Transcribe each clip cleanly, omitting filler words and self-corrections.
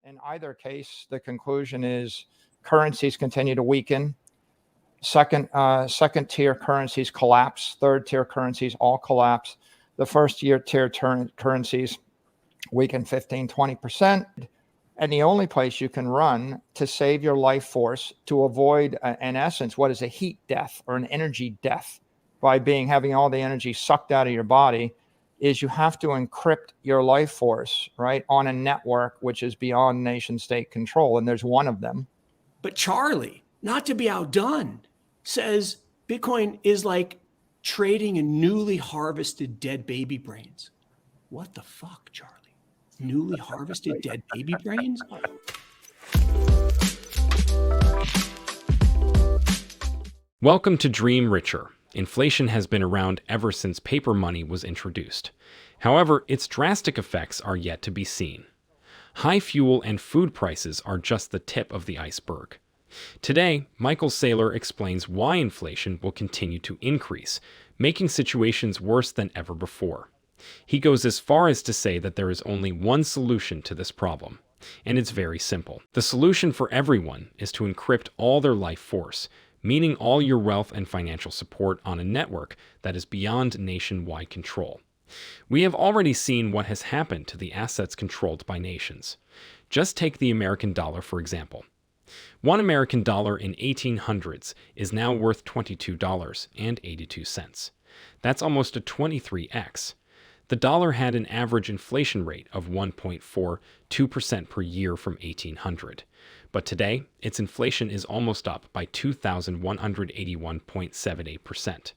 In either case, the conclusion is currencies continue to weaken. Second tier currencies collapse. Third tier currencies all collapse. The first tier currencies weaken 15, 20%. And the only place you can run to save your life force, to avoid, in essence, what is a heat death or an energy death by having all the energy sucked out of your body, is you have to encrypt your life force, right, on a network which is beyond nation state control. And there's one of them. But Charlie, not to be outdone, says Bitcoin is like trading in newly harvested dead baby brains. What the fuck, Charlie? Newly harvested dead baby brains? Welcome to Dream Richer. Inflation has been around ever since paper money was introduced. However, its drastic effects are yet to be seen. High fuel and food prices are just the tip of the iceberg. Today, Michael Saylor explains why inflation will continue to increase, making situations worse than ever before. He goes as far as to say that there is only one solution to this problem, and it's very simple. The solution for everyone is to encrypt all their life force, meaning all your wealth and financial support on a network that is beyond nationwide control. We have already seen what has happened to the assets controlled by nations. Just take the American dollar, for example. One American dollar in 1800s is now worth $22.82. That's almost a 23x. The dollar had an average inflation rate of 1.42% per year from 1800. But today, its inflation is almost up by 2,181.78%.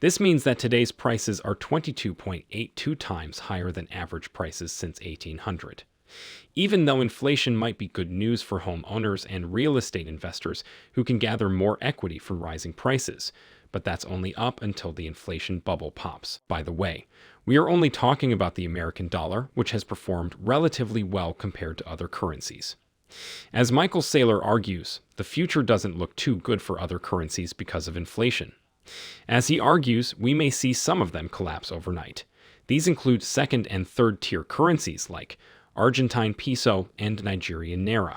This means that today's prices are 22.82 times higher than average prices since 1800. Even though inflation might be good news for homeowners and real estate investors who can gather more equity from rising prices, but that's only up until the inflation bubble pops. By the way, we are only talking about the American dollar, which has performed relatively well compared to other currencies. As Michael Saylor argues, the future doesn't look too good for other currencies because of inflation. As he argues, we may see some of them collapse overnight. These include second and third tier currencies like Argentine peso and Nigerian naira.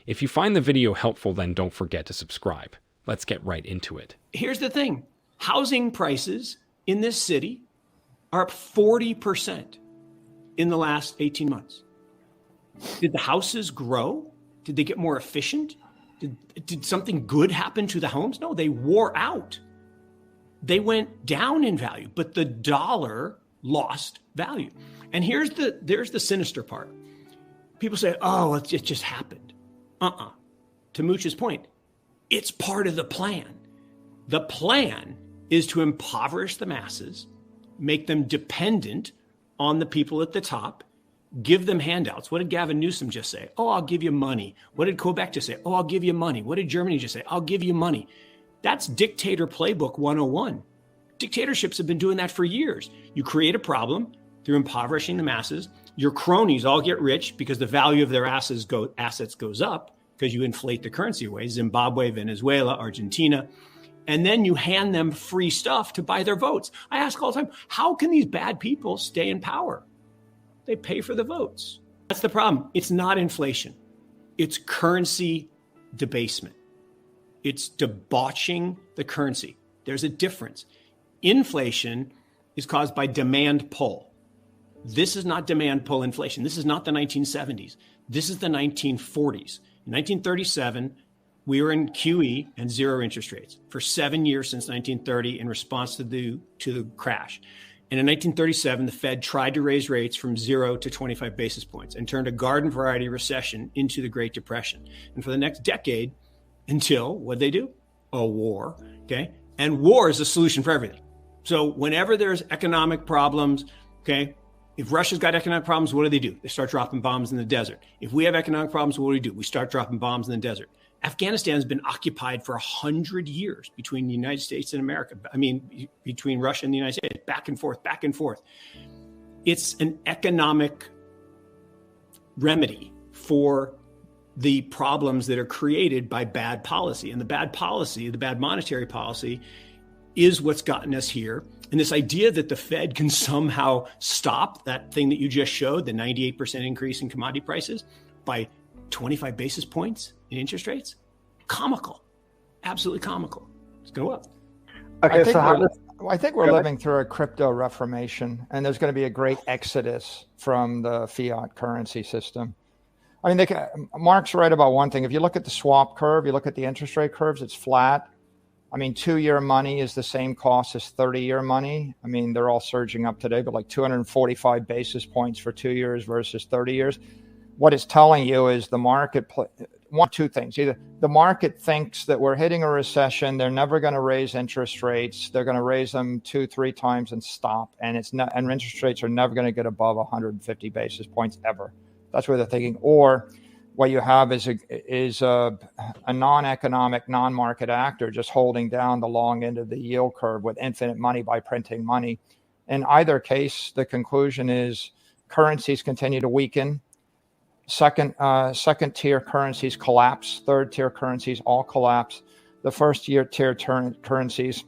If you find the video helpful, then don't forget to subscribe. Let's get right into it. Here's the thing. Housing prices in this city are up 40% in the last 18 months. Did the houses grow? Did they get more efficient? Did something good happen to the homes? No, they wore out. They went down in value, but the dollar lost value. And there's the sinister part. People say, oh, it just happened. To Mooch's point, it's part of the plan. The plan is to impoverish the masses, make them dependent on the people at the top, give them handouts. What did Gavin Newsom just say? Oh, I'll give you money. What did Quebec just say? Oh, I'll give you money. What did Germany just say? I'll give you money. That's dictator playbook 101. Dictatorships have been doing that for years. You create a problem through impoverishing the masses. Your cronies all get rich because the value of their assets goes up because you inflate the currency away. Zimbabwe, Venezuela, Argentina. And then you hand them free stuff to buy their votes. I ask all the time, how can these bad people stay in power? They pay for the votes. That's the problem. It's not inflation. It's currency debasement. It's debauching the currency. There's a difference. Inflation is caused by demand pull. This is not demand pull inflation. This is not the 1970s. This is the 1940s. In 1937, we were in QE and zero interest rates for 7 years since 1930 in response to the crash. And in 1937, the Fed tried to raise rates from 0 to 25 basis points and turned a garden variety recession into the Great Depression. And for the next decade, until, what'd they do? A war, okay? And war is a solution for everything. So whenever there's economic problems, okay, if Russia's got economic problems, what do? They start dropping bombs in the desert. If we have economic problems, what do? We start dropping bombs in the desert. Afghanistan has been occupied for 100 years between the United States and America. I mean, between Russia and the United States, back and forth, back and forth. It's an economic remedy for the problems that are created by bad policy. And the bad policy, the bad monetary policy, is what's gotten us here. And this idea that the Fed can somehow stop that thing that you just showed, the 98% increase in commodity prices, by 25 basis points in interest rates, comical, absolutely comical. It's going up. Okay, I think we're living through a crypto reformation, and there's going to be a great exodus from the fiat currency system. I mean, Mark's right about one thing. If you look at the swap curve, you look at the interest rate curves, it's flat. I mean, 2-year money is the same cost as 30-year money. I mean, they're all surging up today, but like 245 basis points for 2 years versus 30 years. What it's telling you is the market, two things. Either the market thinks that we're hitting a recession, they're never going to raise interest rates, they're going to raise them 2-3 times and stop, and and interest rates are never going to get above 150 basis points ever. That's what they're thinking. Or what you have is a non-economic, non-market actor just holding down the long end of the yield curve with infinite money by printing money. In either case, the conclusion is currencies continue to weaken. Second tier currencies collapse. Third tier currencies all collapse. The first tier currencies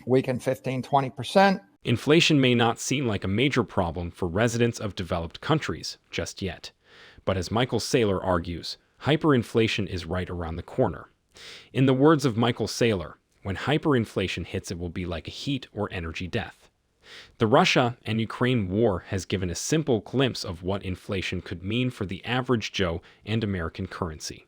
weaken 15-20%. Inflation may not seem like a major problem for residents of developed countries just yet. But as Michael Saylor argues, hyperinflation is right around the corner. In the words of Michael Saylor, when hyperinflation hits, it will be like a heat or energy death. The Russia and Ukraine war has given a simple glimpse of what inflation could mean for the average Joe and American currency.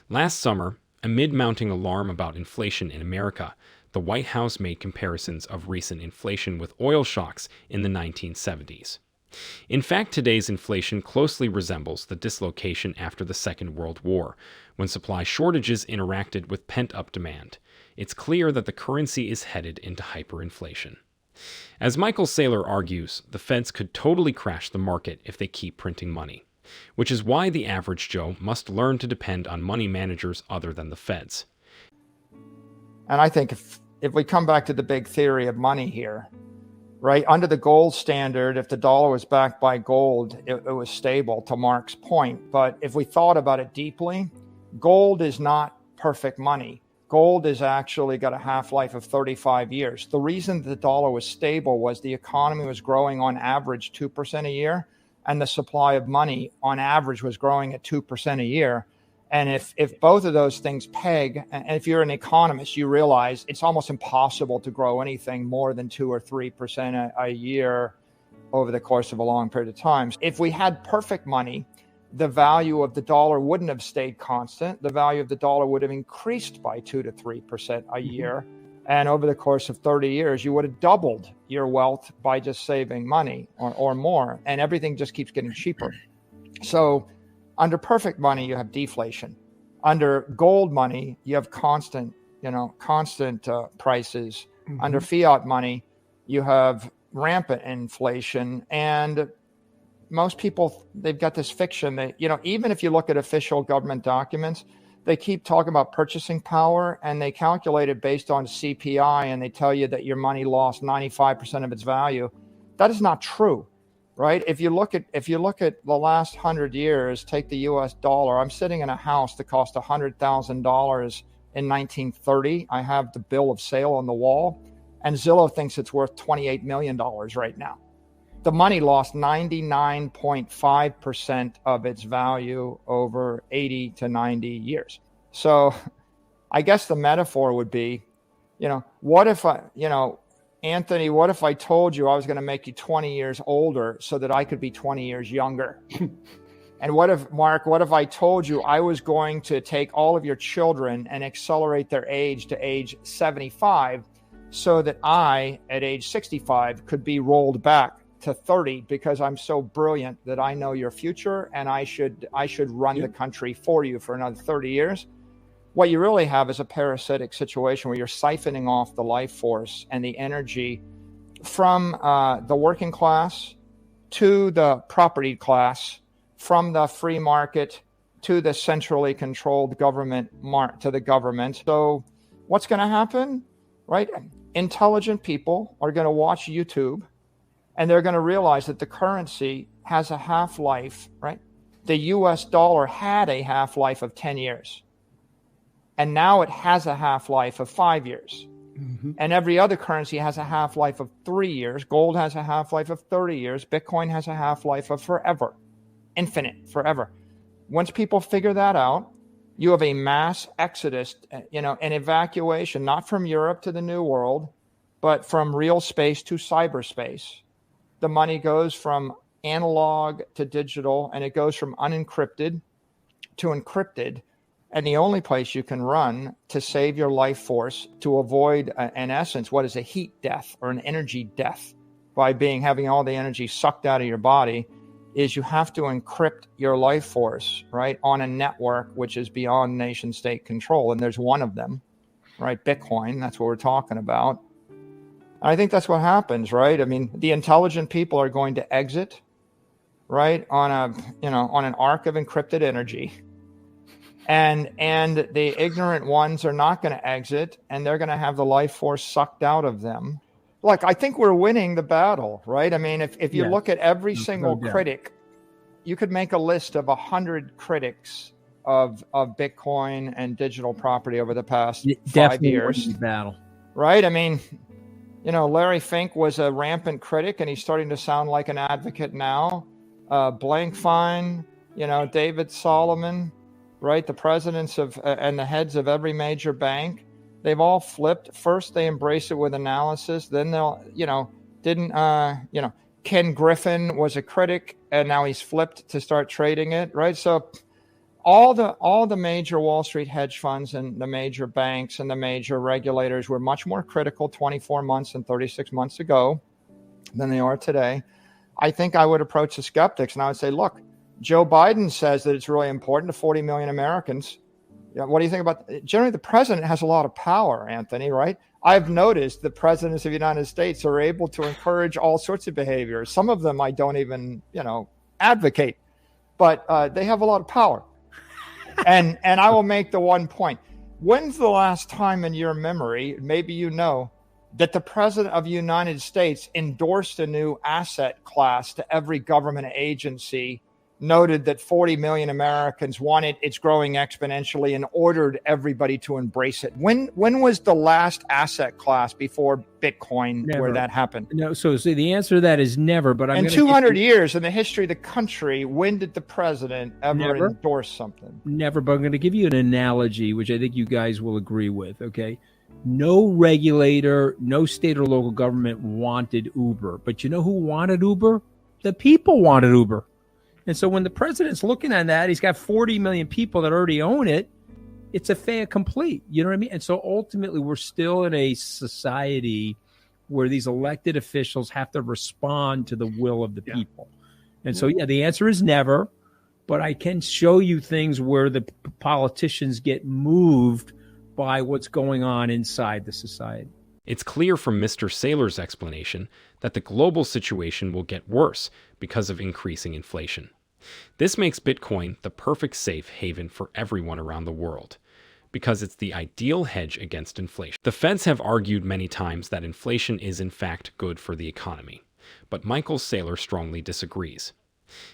Last summer, amid mounting alarm about inflation in America, the White House made comparisons of recent inflation with oil shocks in the 1970s. In fact, today's inflation closely resembles the dislocation after the Second World War, when supply shortages interacted with pent-up demand. It's clear that the currency is headed into hyperinflation. As Michael Saylor argues, the Feds could totally crash the market if they keep printing money, which is why the average Joe must learn to depend on money managers other than the Feds. And I think if we come back to the big theory of money here, right, under the gold standard, if the dollar was backed by gold, it was stable, to Mark's point. But if we thought about it deeply, gold is not perfect money. Gold has actually got a half-life of 35 years. The reason the dollar was stable was the economy was growing on average 2% a year, and the supply of money on average was growing at 2% a year. And if both of those things peg, and if you're an economist, you realize it's almost impossible to grow anything more than 2 or 3% a year over the course of a long period of time. If we had perfect money, the value of the dollar wouldn't have stayed constant. The value of the dollar would have increased by 2 to 3% a year. And over the course of 30 years, you would have doubled your wealth by just saving money or more. And everything just keeps getting cheaper. So under perfect money, you have deflation. Under gold money, you have constant prices. Mm-hmm. Under fiat money, you have rampant inflation. And most people, they've got this fiction that, even if you look at official government documents, they keep talking about purchasing power, and they calculate it based on CPI, and they tell you that your money lost 95% of its value. That is not true. Right? If you look at the last 100 years, take the US dollar. I'm sitting in a house that cost $100,000 in 1930. I have the bill of sale on the wall, and Zillow thinks it's worth $28 million right now. The money lost 99.5% of its value over 80 to 90 years. So I guess the metaphor would be, what if Anthony, what if I told you I was going to make you 20 years older so that I could be 20 years younger? And what if I told you I was going to take all of your children and accelerate their age to age 75 so that I, at age 65, could be rolled back to 30 because I'm so brilliant that I know your future and I should run the country for you for another 30 years? What you really have is a parasitic situation where you're siphoning off the life force and the energy from the working class to the property class, from the free market to the centrally controlled government to the government. So what's going to happen, right? Intelligent people are going to watch YouTube, and they're going to realize that the currency has a half-life, right? The US dollar had a half-life of 10 years. And now it has a half-life of 5 years. And every other currency has a half-life of 3 years. Gold has a half-life of 30 years. Bitcoin has a half-life of forever, infinite, forever. Once people figure that out, you have a mass exodus, an evacuation, not from Europe to the New World, but from real space to cyberspace. The money goes from analog to digital, and it goes from unencrypted to encrypted. And the only place you can run to save your life force, to avoid, in essence, what is a heat death or an energy death by having all the energy sucked out of your body, is you have to encrypt your life force, right, on a network which is beyond nation state control. And there's one of them, right? Bitcoin. That's what we're talking about. I think that's what happens, right? I mean, the intelligent people are going to exit, right, on an arc of encrypted energy. And the ignorant ones are not going to exit, and they're going to have the life force sucked out of them. Look, I think we're winning the battle, right? I mean, if you look at every single critic, you could make a list of 100 critics of Bitcoin and digital property over the past 5 years. Battle, right? I mean, Larry Fink was a rampant critic, and he's starting to sound like an advocate now. Blankfein, David Solomon, right? The presidents of and the heads of every major bank, they've all flipped. First, they embrace it with analysis. Then they'll, Ken Griffin was a critic, and now he's flipped to start trading it, right? So all the major Wall Street hedge funds and the major banks and the major regulators were much more critical 24 months and 36 months ago than they are today. I think I would approach the skeptics and I would say, look, Joe Biden says that it's really important to 40 million Americans. What do you think about? Generally, the president has a lot of power, Anthony, right? I've noticed the presidents of the United States are able to encourage all sorts of behaviors. Some of them I don't even, advocate, but they have a lot of power. And I will make the one point. When's the last time in your memory, maybe that the president of the United States endorsed a new asset class to every government agency, noted that 40 million Americans want it, it's growing exponentially, and ordered everybody to embrace it? When was the last asset class before Bitcoin where that happened? No, so the answer to that is never, but in 200 years in the history of the country, when did the president ever endorse something? Never, but I'm going to give you an analogy, which I think you guys will agree with, okay? No regulator, no state or local government wanted Uber, but you know who wanted Uber? The people wanted Uber. And so when the president's looking at that, he's got 40 million people that already own it. It's a fait accompli. You know what I mean? And so ultimately, we're still in a society where these elected officials have to respond to the will of the people. And so, the answer is never. But I can show you things where the politicians get moved by what's going on inside the society. It's clear from Mr. Saylor's explanation that the global situation will get worse because of increasing inflation. This makes Bitcoin the perfect safe haven for everyone around the world, because it's the ideal hedge against inflation. The Feds have argued many times that inflation is in fact good for the economy, but Michael Saylor strongly disagrees.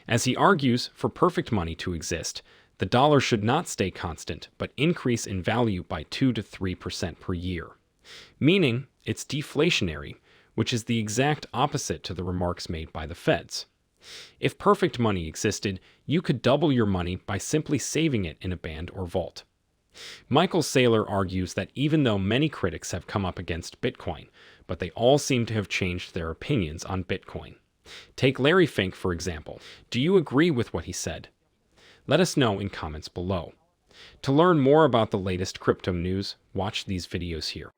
As he argues, for perfect money to exist, the dollar should not stay constant, but increase in value by 2 to 3% per year, meaning it's deflationary, which is the exact opposite to the remarks made by the Feds. If perfect money existed, you could double your money by simply saving it in a band or vault. Michael Saylor argues that even though many critics have come up against Bitcoin, but they all seem to have changed their opinions on Bitcoin. Take Larry Fink, for example. Do you agree with what he said? Let us know in comments below. To learn more about the latest crypto news, watch these videos here.